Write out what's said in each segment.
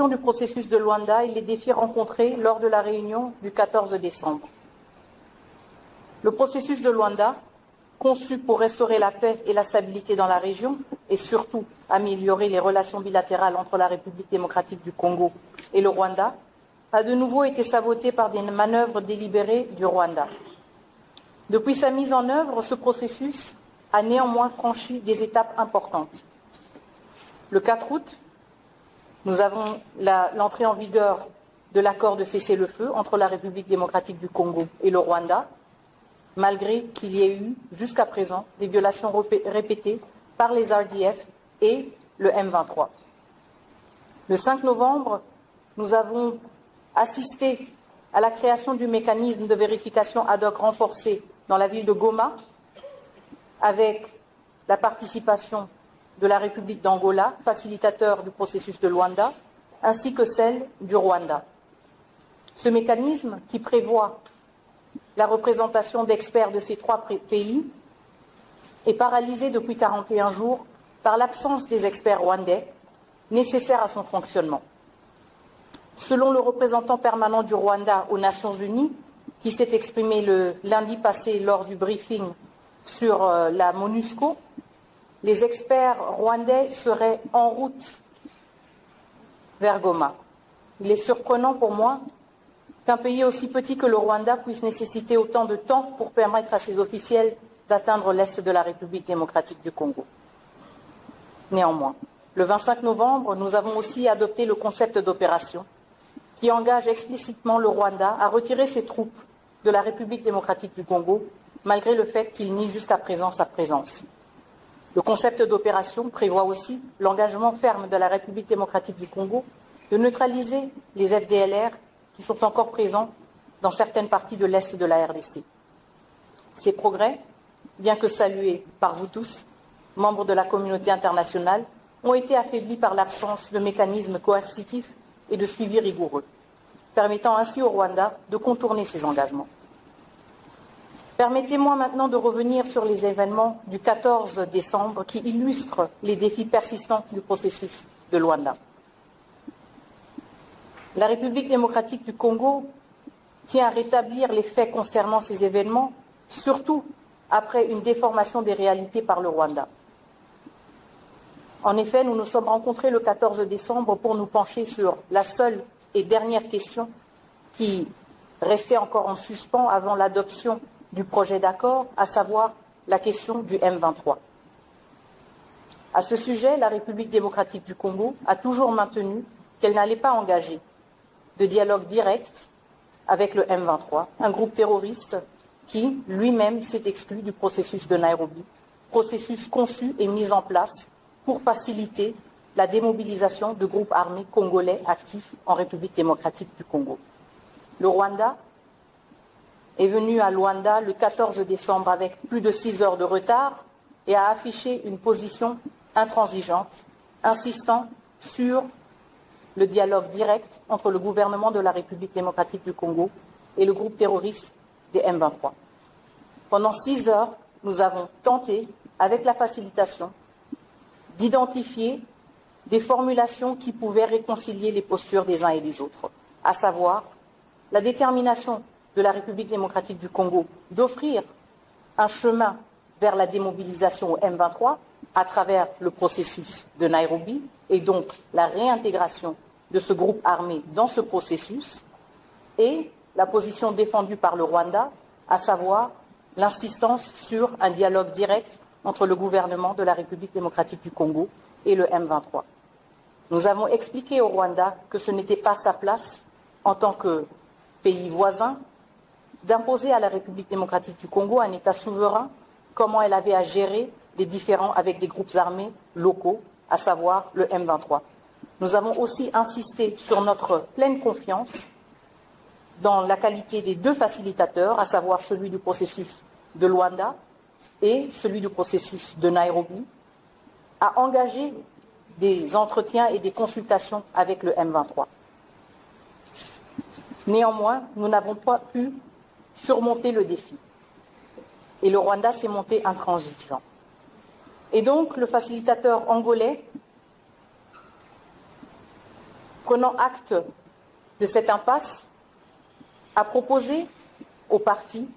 question du processus de Luanda et les défis rencontrés lors de la réunion du 14 décembre. Le processus de Luanda, conçu pour restaurer la paix et la stabilité dans la région et surtout améliorer les relations bilatérales entre la République démocratique du Congo et le Rwanda, a de nouveau été saboté par des manœuvres délibérées du Rwanda. Depuis sa mise en œuvre, ce processus a néanmoins franchi des étapes importantes. Le 4 août, nous avons l'entrée en vigueur de l'accord de cessez-le-feu entre la République démocratique du Congo et le Rwanda, malgré qu'il y ait eu, jusqu'à présent, des violations répétées par les RDF et le M23. Le 5 novembre, nous avons assisté à la création du mécanisme de vérification ad hoc renforcé dans la ville de Goma, avec la participation de la République d'Angola, facilitateur du processus de Luanda, ainsi que celle du Rwanda. Ce mécanisme, qui prévoit la représentation d'experts de ces trois pays, est paralysé depuis 41 jours par l'absence des experts rwandais nécessaires à son fonctionnement. Selon le représentant permanent du Rwanda aux Nations Unies, qui s'est exprimé le lundi passé lors du briefing sur la MONUSCO, les experts rwandais seraient en route vers Goma. Il est surprenant pour moi qu'un pays aussi petit que le Rwanda puisse nécessiter autant de temps pour permettre à ses officiels d'atteindre l'est de la République démocratique du Congo. Néanmoins, le 25 novembre, nous avons aussi adopté le concept d'opération qui engage explicitement le Rwanda à retirer ses troupes de la République démocratique du Congo, malgré le fait qu'il nie jusqu'à présent sa présence. Le concept d'opération prévoit aussi l'engagement ferme de la République démocratique du Congo de neutraliser les FDLR qui sont encore présents dans certaines parties de l'Est de la RDC. Ces progrès, bien que salués par vous tous, membres de la communauté internationale, ont été affaiblis par l'absence de mécanismes coercitifs et de suivi rigoureux, permettant ainsi au Rwanda de contourner ses engagements. Permettez-moi maintenant de revenir sur les événements du 14 décembre qui illustrent les défis persistants du processus de Luanda. La République démocratique du Congo tient à rétablir les faits concernant ces événements, surtout après une déformation des réalités par le Rwanda. En effet, nous nous sommes rencontrés le 14 décembre pour nous pencher sur la seule et dernière question qui restait encore en suspens avant l'adoption du projet d'accord, à savoir la question du M23. À ce sujet, la République démocratique du Congo a toujours maintenu qu'elle n'allait pas engager de dialogue direct avec le M23, un groupe terroriste qui, lui-même, s'est exclu du processus de Nairobi, processus conçu et mis en place pour faciliter la démobilisation de groupes armés congolais actifs en République démocratique du Congo. Le Rwanda est venu à Luanda le 14 décembre avec plus de 6 heures de retard et a affiché une position intransigeante, insistant sur le dialogue direct entre le gouvernement de la République démocratique du Congo et le groupe terroriste des M23. Pendant 6 heures, nous avons tenté, avec la facilitation, d'identifier des formulations qui pouvaient réconcilier les postures des uns et des autres, à savoir la détermination de la République démocratique du Congo d'offrir un chemin vers la démobilisation au M23 à travers le processus de Nairobi et donc la réintégration de ce groupe armé dans ce processus, et la position défendue par le Rwanda, à savoir l'insistance sur un dialogue direct entre le gouvernement de la République démocratique du Congo et le M23. Nous avons expliqué au Rwanda que ce n'était pas sa place, en tant que pays voisin, d'imposer à la République démocratique du Congo un État souverain, comment elle avait à gérer des différends avec des groupes armés locaux, à savoir le M23. Nous avons aussi insisté sur notre pleine confiance dans la qualité des deux facilitateurs, à savoir celui du processus de Luanda et celui du processus de Nairobi, à engager des entretiens et des consultations avec le M23. Néanmoins, nous n'avons pas pu surmonter le défi. Et le Rwanda s'est monté intransigeant. Et donc, le facilitateur angolais prenant acte de cette impasse, a proposé aux partis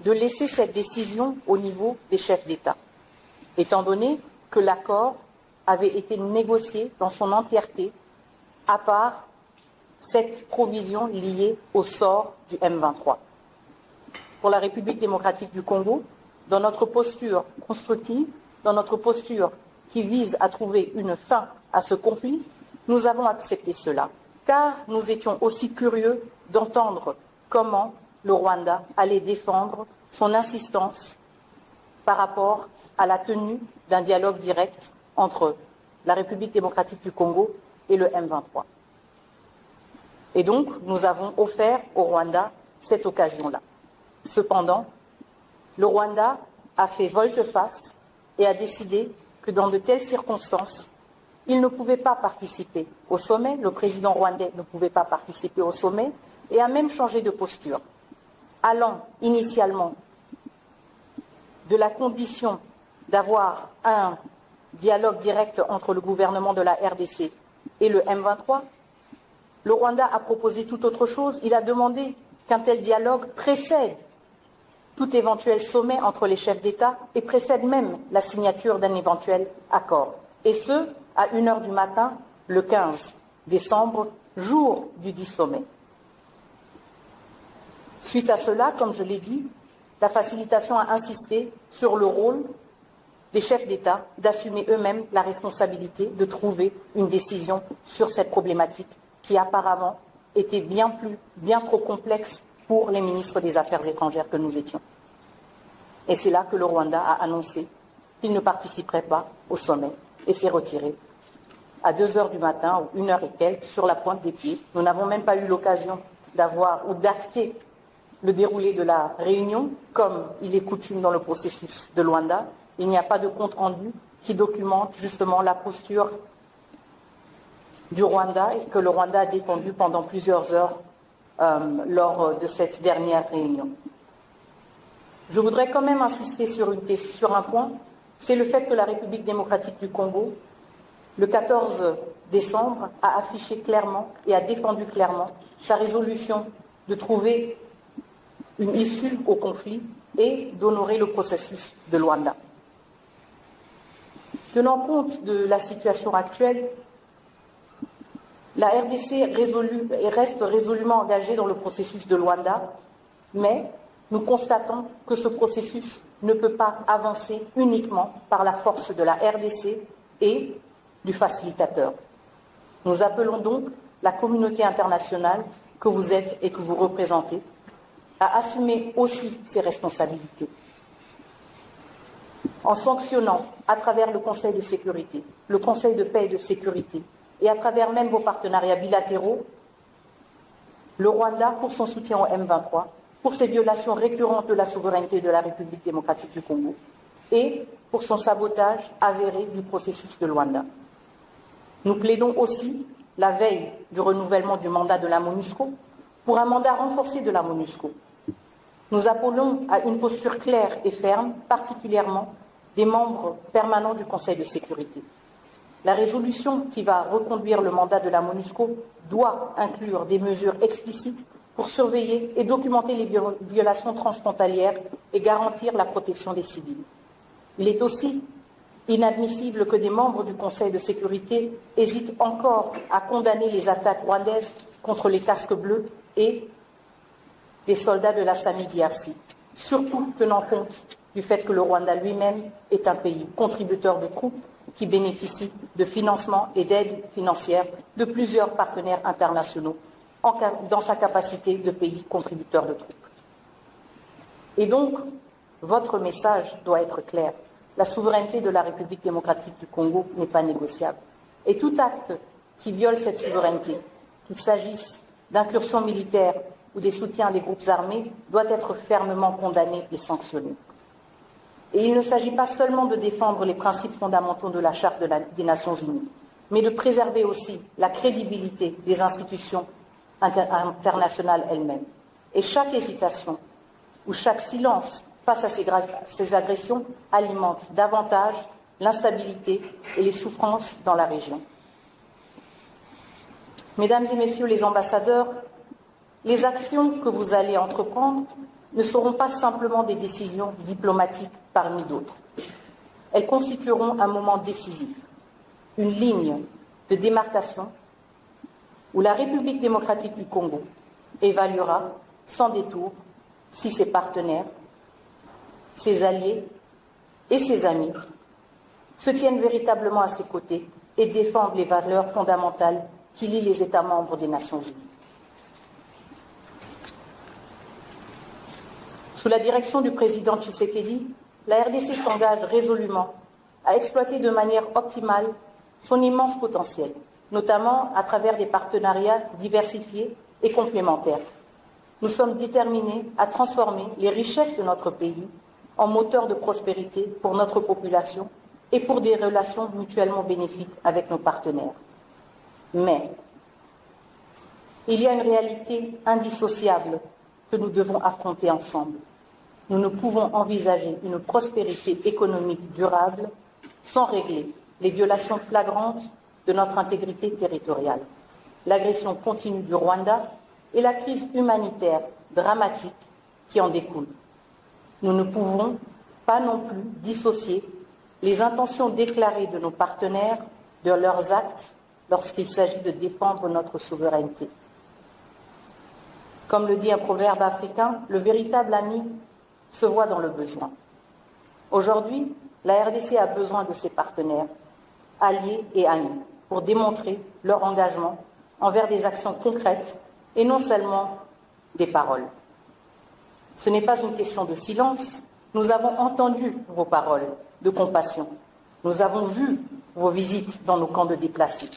de laisser cette décision au niveau des chefs d'État, étant donné que l'accord avait été négocié dans son entièreté, à part cette provision liée au sort du M23. Pour la République démocratique du Congo, dans notre posture constructive, dans notre posture qui vise à trouver une fin à ce conflit, nous avons accepté cela, car nous étions aussi curieux d'entendre comment le Rwanda allait défendre son insistance par rapport à la tenue d'un dialogue direct entre la République démocratique du Congo et le M23. Et donc, nous avons offert au Rwanda cette occasion-là. Cependant, le Rwanda a fait volte-face et a décidé que dans de telles circonstances, il ne pouvait pas participer au sommet, le président rwandais ne pouvait pas participer au sommet et a même changé de posture, allant initialement de la condition d'avoir un dialogue direct entre le gouvernement de la RDC et le M23. Le Rwanda a proposé tout autre chose. Il a demandé qu'un tel dialogue précède tout éventuel sommet entre les chefs d'État et précède même la signature d'un éventuel accord. Et ce, à 1h du matin, le 15 décembre, jour du 10 sommet. Suite à cela, comme je l'ai dit, la facilitation a insisté sur le rôle des chefs d'État d'assumer eux-mêmes la responsabilité de trouver une décision sur cette problématique qui apparemment était bien trop complexe pour les ministres des Affaires étrangères que nous étions. Et c'est là que le Rwanda a annoncé qu'il ne participerait pas au sommet et s'est retiré à 2h du matin ou 1h et quelques sur la pointe des pieds. Nous n'avons même pas eu l'occasion d'avoir ou d'acter le déroulé de la réunion, comme il est coutume dans le processus de Luanda. Il n'y a pas de compte rendu qui documente justement la posture du Rwanda et que le Rwanda a défendu pendant plusieurs heures lors de cette dernière réunion. Je voudrais quand même insister sur un point, c'est le fait que la République démocratique du Congo, le 14 décembre, a affiché clairement et a défendu clairement sa résolution de trouver une issue au conflit et d'honorer le processus de Luanda. Tenant compte de la situation actuelle, la RDC reste résolument engagée dans le processus de Luanda, mais nous constatons que ce processus ne peut pas avancer uniquement par la force de la RDC et du facilitateur. Nous appelons donc la communauté internationale que vous êtes et que vous représentez à assumer aussi ses responsabilités en sanctionnant à travers le Conseil de sécurité, le Conseil de paix et de sécurité et à travers même vos partenariats bilatéraux, le Rwanda pour son soutien au M23, pour ses violations récurrentes de la souveraineté de la République démocratique du Congo et pour son sabotage avéré du processus de Luanda. Nous plaidons aussi, la veille du renouvellement du mandat de la MONUSCO, pour un mandat renforcé de la MONUSCO. Nous appelons à une posture claire et ferme, particulièrement des membres permanents du Conseil de sécurité. La résolution qui va reconduire le mandat de la MONUSCO doit inclure des mesures explicites pour surveiller et documenter les violations transfrontalières et garantir la protection des civils. Il est aussi inadmissible que des membres du Conseil de sécurité hésitent encore à condamner les attaques rwandaises contre les casques bleus et les soldats de la SAMI d'IRC, surtout tenant compte du fait que le Rwanda lui-même est un pays contributeur de troupes qui bénéficie de financement et d'aide financière de plusieurs partenaires internationaux dans sa capacité de pays contributeur de troupes. Et donc, votre message doit être clair. La souveraineté de la République démocratique du Congo n'est pas négociable. Et tout acte qui viole cette souveraineté, qu'il s'agisse d'incursions militaires ou des soutiens des groupes armés, doit être fermement condamné et sanctionné. Et il ne s'agit pas seulement de défendre les principes fondamentaux de la Charte des Nations Unies, mais de préserver aussi la crédibilité des institutions internationales elles-mêmes. Et chaque hésitation ou chaque silence face à ces agressions alimente davantage l'instabilité et les souffrances dans la région. Mesdames et Messieurs les ambassadeurs, les actions que vous allez entreprendre ne seront pas simplement des décisions diplomatiques parmi d'autres. Elles constitueront un moment décisif, une ligne de démarcation où la République démocratique du Congo évaluera sans détour si ses partenaires, ses alliés et ses amis se tiennent véritablement à ses côtés et défendent les valeurs fondamentales qui lient les États membres des Nations Unies. Sous la direction du président Tshisekedi, la RDC s'engage résolument à exploiter de manière optimale son immense potentiel, notamment à travers des partenariats diversifiés et complémentaires. Nous sommes déterminés à transformer les richesses de notre pays en moteur de prospérité pour notre population et pour des relations mutuellement bénéfiques avec nos partenaires. Mais il y a une réalité indissociable que nous devons affronter ensemble. Nous ne pouvons envisager une prospérité économique durable sans régler les violations flagrantes de notre intégrité territoriale, l'agression continue du Rwanda et la crise humanitaire dramatique qui en découle. Nous ne pouvons pas non plus dissocier les intentions déclarées de nos partenaires de leurs actes lorsqu'il s'agit de défendre notre souveraineté. Comme le dit un proverbe africain, le véritable ami se voit dans le besoin. Aujourd'hui, la RDC a besoin de ses partenaires, alliés et amis, pour démontrer leur engagement envers des actions concrètes et non seulement des paroles. Ce n'est pas une question de silence. Nous avons entendu vos paroles de compassion. Nous avons vu vos visites dans nos camps de déplacés.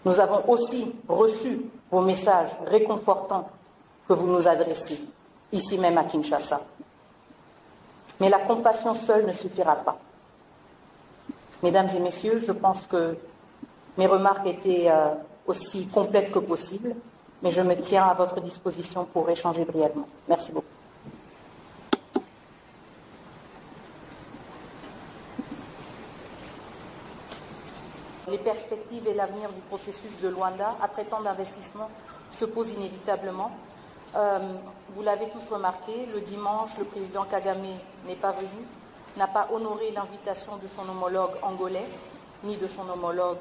Nous avons aussi reçu vos messages réconfortants que vous nous adressez, ici même à Kinshasa. Mais la compassion seule ne suffira pas. Mesdames et Messieurs, je pense que mes remarques étaient aussi complètes que possible, mais je me tiens à votre disposition pour échanger brièvement. Merci beaucoup. Les perspectives et l'avenir du processus de Luanda, après tant d'investissements, se posent inévitablement. Vous l'avez tous remarqué, le dimanche, le président Kagame n'est pas venu, n'a pas honoré l'invitation de son homologue angolais, ni de son homologue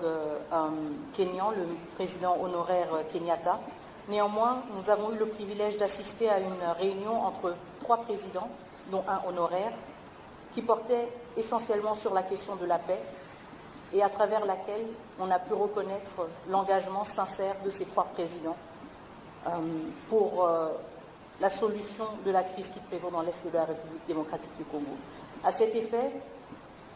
kényan, le président honoraire Kenyatta. Néanmoins, nous avons eu le privilège d'assister à une réunion entre 3 présidents, dont un honoraire, qui portait essentiellement sur la question de la paix et à travers laquelle on a pu reconnaître l'engagement sincère de ces 3 présidents pour la solution de la crise qui prévaut dans l'Est de la République démocratique du Congo. À cet effet,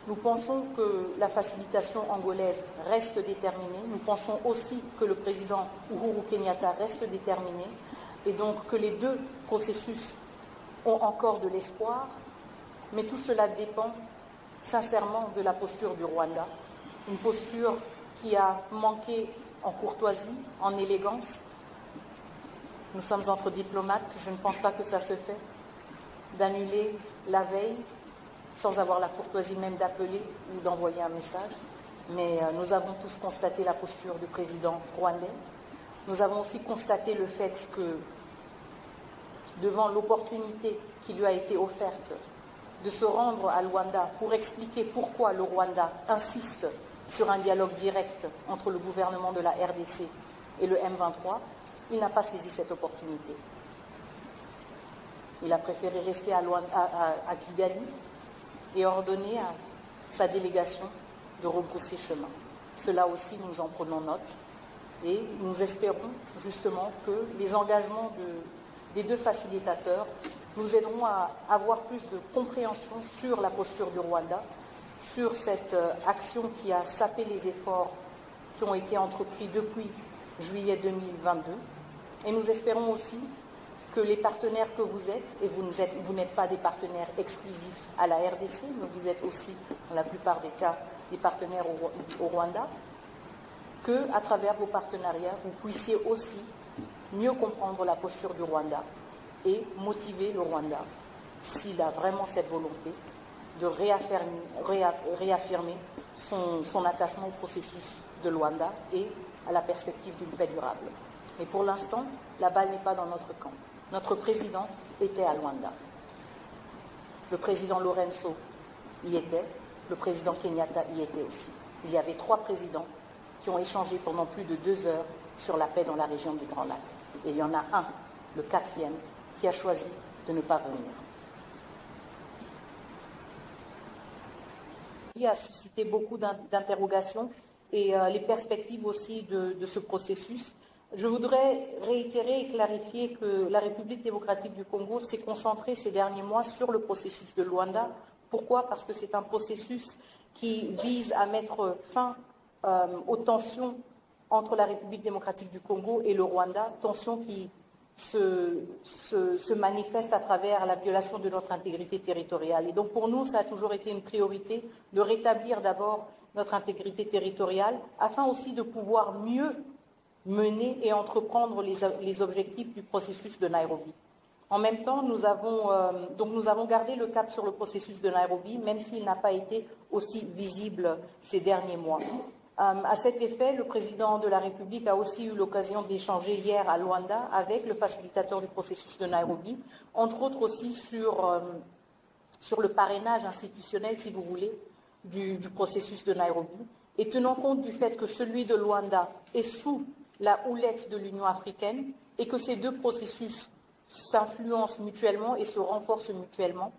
nous pensons que la facilitation angolaise reste déterminée. Nous pensons aussi que le président Uhuru Kenyatta reste déterminé et donc que les 2 processus ont encore de l'espoir. Mais tout cela dépend sincèrement de la posture du Rwanda. Une posture qui a manqué en courtoisie, en élégance. Nous sommes entre diplomates, je ne pense pas que ça se fait, d'annuler la veille sans avoir la courtoisie même d'appeler ou d'envoyer un message. Mais nous avons tous constaté la posture du président rwandais. Nous avons aussi constaté le fait que, devant l'opportunité qui lui a été offerte de se rendre à Luanda pour expliquer pourquoi le Rwanda insiste sur un dialogue direct entre le gouvernement de la RDC et le M23, il n'a pas saisi cette opportunité. Il a préféré rester à Kigali et ordonner à sa délégation de rebrousser chemin. Cela aussi, nous en prenons note et nous espérons justement que les engagements des 2 facilitateurs nous aideront à avoir plus de compréhension sur la posture du Rwanda, sur cette action qui a sapé les efforts qui ont été entrepris depuis juillet 2022. Et nous espérons aussi que les partenaires que vous êtes, et vous n'êtes pas des partenaires exclusifs à la RDC, mais vous êtes aussi, dans la plupart des cas, des partenaires au Rwanda, qu'à travers vos partenariats, vous puissiez aussi mieux comprendre la posture du Rwanda et motiver le Rwanda, s'il a vraiment cette volonté, de réaffirmer son attachement au processus de Luanda et à la perspective d'une paix durable. Mais pour l'instant, la balle n'est pas dans notre camp. Notre président était à Luanda. Le président Lorenzo y était, le président Kenyatta y était aussi. Il y avait 3 présidents qui ont échangé pendant plus de 2 heures sur la paix dans la région du Grand Lac. Et il y en a un, le 4e, qui a choisi de ne pas venir. Il a suscité beaucoup d'interrogations et les perspectives aussi de ce processus. Je voudrais réitérer et clarifier que la République démocratique du Congo s'est concentrée ces derniers mois sur le processus de Luanda. Pourquoi? Parce que c'est un processus qui vise à mettre fin aux tensions entre la République démocratique du Congo et le Rwanda, tensions qui se manifestent à travers la violation de notre intégrité territoriale. Et donc pour nous, ça a toujours été une priorité de rétablir d'abord notre intégrité territoriale, afin aussi de pouvoir mieux mener et entreprendre les objectifs du processus de Nairobi. En même temps, nous avons gardé le cap sur le processus de Nairobi, même s'il n'a pas été aussi visible ces derniers mois. À cet effet, le président de la République a aussi eu l'occasion d'échanger hier à Luanda avec le facilitateur du processus de Nairobi, entre autres aussi sur le parrainage institutionnel, si vous voulez, du processus de Nairobi. Et tenant compte du fait que celui de Luanda est sous la houlette de l'Union africaine et que ces 2 processus s'influencent mutuellement et se renforcent mutuellement,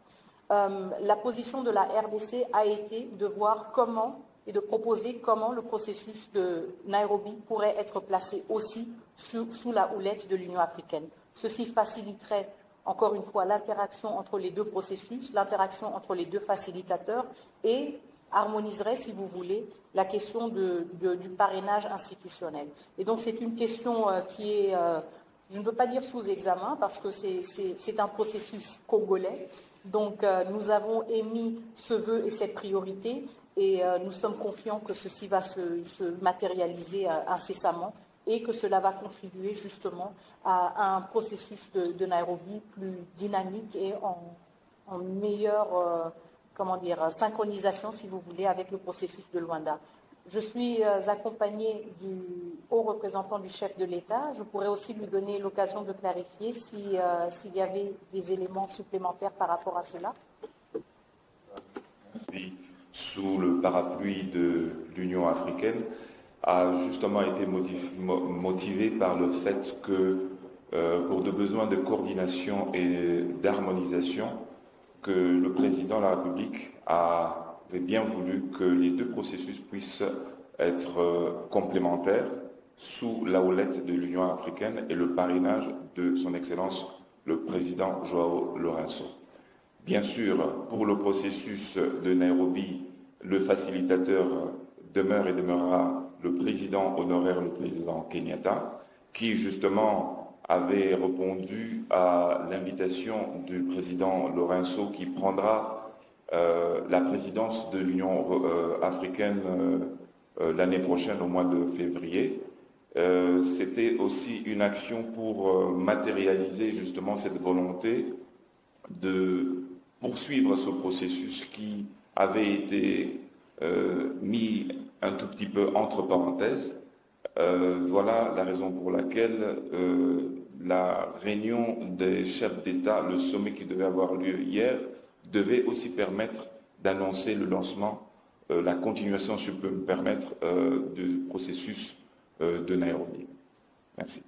la position de la RDC a été de voir comment et de proposer comment le processus de Nairobi pourrait être placé aussi sous la houlette de l'Union africaine. Ceci faciliterait, encore une fois, l'interaction entre les 2 processus, l'interaction entre les 2 facilitateurs et harmoniserait, si vous voulez, la question du parrainage institutionnel. Et donc c'est une question qui est, je ne veux pas dire sous examen, parce que c'est un processus congolais. Donc nous avons émis ce vœu et cette priorité, et nous sommes confiants que ceci va se matérialiser incessamment et que cela va contribuer justement à un processus de Nairobi plus dynamique et en meilleure synchronisation, si vous voulez, avec le processus de Luanda. Je suis accompagnée du haut représentant du chef de l'État. Je pourrais aussi lui donner l'occasion de clarifier s'il y avait des éléments supplémentaires par rapport à cela. Sous le parapluie de l'Union africaine, a justement été motivé par le fait que, pour des besoins de coordination et d'harmonisation, que le président de la République avait bien voulu que les 2 processus puissent être complémentaires sous la houlette de l'Union africaine et le parrainage de son Excellence le président João Lourenço. Bien sûr, pour le processus de Nairobi, le facilitateur demeure et demeurera le président honoraire, le président Kenyatta, qui justement avait répondu à l'invitation du président Lorenzo, qui prendra la présidence de l'Union africaine l'année prochaine, au mois de février. C'était aussi une action pour matérialiser justement cette volonté de poursuivre ce processus qui avait été mis un tout petit peu entre parenthèses. Voilà la raison pour laquelle la réunion des chefs d'État, le sommet qui devait avoir lieu hier, devait aussi permettre d'annoncer le lancement, la continuation, si je peux me permettre, du processus de Nairobi. Merci.